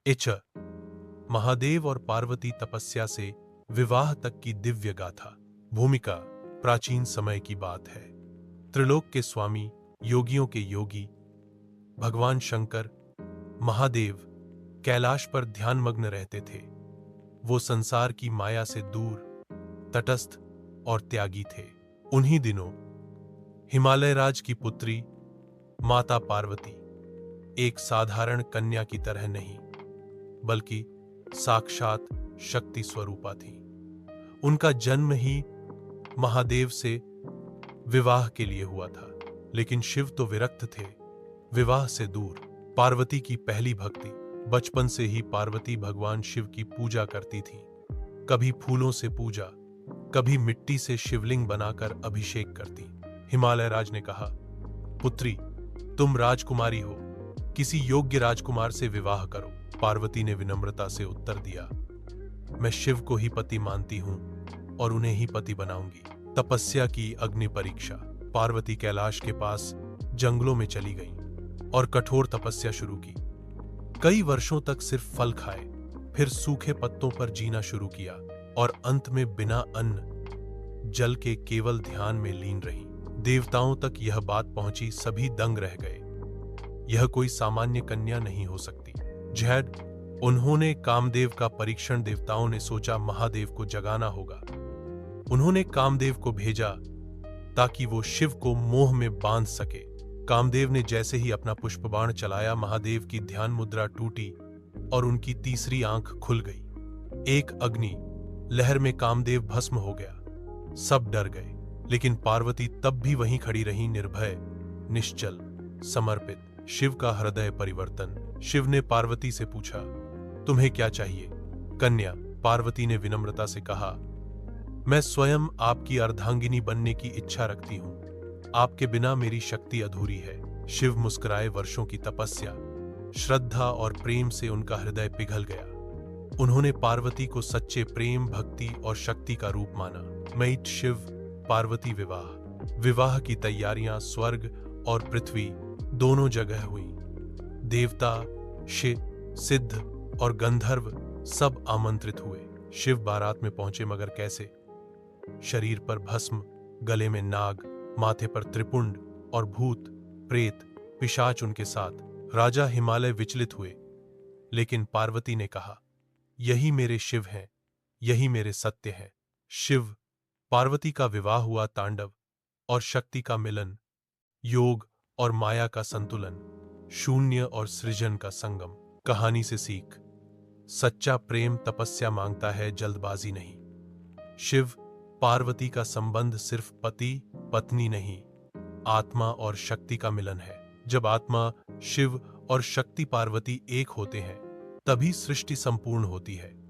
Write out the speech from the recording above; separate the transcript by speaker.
Speaker 1: Etch Mahadev और पार्वती तपस्या से विवाह तक की दिव्य गाथा। भूमिका प्राचीन समय की बात है। त्रिलोक के स्वामी, योगियों के योगी भगवान शंकर महादेव कैलाश पर ध्यानमग्न रहते थे। वो संसार की माया से दूर, तटस्थ और त्यागी थे। उन्हीं दिनों हिमालय राज की पुत्री माता पार्वती एक साधारण कन्या की तरह नहीं, बल्कि साक्षात शक्ति स्वरूपा थी। उनका जन्म ही महादेव से विवाह के लिए हुआ था, लेकिन शिव तो विरक्त थे, विवाह से दूर। पार्वती की पहली भक्ति। बचपन से ही पार्वती भगवान शिव की पूजा करती थी। कभी फूलों से पूजा, कभी मिट्टी से शिवलिंग बनाकर अभिषेक करती। हिमालय राज ने कहा, पुत्री, तुम राजकुमारी हो, किसी योग्य राजकुमार से विवाह करो। पार्वती ने विनम्रता से उत्तर दिया, मैं शिव को ही पति मानती हूं और उन्हें ही पति बनाऊंगी। तपस्या की अग्नि परीक्षा। पार्वती कैलाश के पास जंगलों में चली गई और कठोर तपस्या शुरू की। कई वर्षों तक सिर्फ फल खाए, फिर सूखे पत्तों पर जीना शुरू किया और अंत में बिना अन्न जल के केवल ध्यान में लीन रही। देवताओं तक यह बात पहुंची, सभी दंग रह गए। यह कोई सामान्य कन्या नहीं हो सकती। जैद उन्होंने कामदेव का परीक्षण। देवताओं ने सोचा महादेव को जगाना होगा। उन्होंने कामदेव को भेजा ताकि वो शिव को मोह में बांध सके। कामदेव ने जैसे ही अपना पुष्पबाण चलाया, महादेव की ध्यान मुद्रा टूटी और उनकी तीसरी आंख खुल गई। एक अग्नि लहर में कामदेव भस्म हो गया। सब डर गए, लेकिन पार्वती तब भी वहीं खड़ी रही, निर्भय, निश्चल, समर्पित। शिव का हृदय परिवर्तन। शिव ने पार्वती से पूछा, तुम्हें क्या चाहिए? कन्या पार्वती ने विनम्रता से कहा, मैं स्वयं आपकी अर्धांगिनी बनने की इच्छा रखती हूं। आपके बिना मेरी शक्ति अधूरी है। शिव मुस्कुराए। वर्षों की तपस्या, श्रद्धा और प्रेम से उनका हृदय पिघल गया। उन्होंने पार्वती को सच्चे प्रेम, भक्ति और शक्ति का रूप माना। मैट शिव पार्वती विवाह। विवाह की तैयारियां स्वर्ग और पृथ्वी दोनों जगह हुई। देवता, सिद्ध और गंधर्व सब आमंत्रित हुए। शिव बारात में पहुंचे, मगर कैसे? शरीर पर भस्म, गले में नाग, माथे पर त्रिपुंड और भूत, प्रेत, पिशाच उनके साथ। राजा हिमालय विचलित हुए, लेकिन पार्वती ने कहा, यही मेरे शिव हैं, यही मेरे सत्य हैं। शिव पार्वती का विवाह हुआ। तांडव और शक्ति का मिलन, योग और माया का संतुलन, शून्य और सृजन का संगम। कहानी से सीख। सच्चा प्रेम तपस्या मांगता है, जल्दबाजी नहीं। शिव पार्वती का संबंध सिर्फ पति पत्नी नहीं, आत्मा और शक्ति का मिलन है। जब आत्मा, शिव और शक्ति पार्वती एक होते हैं, तभी सृष्टि संपूर्ण होती है।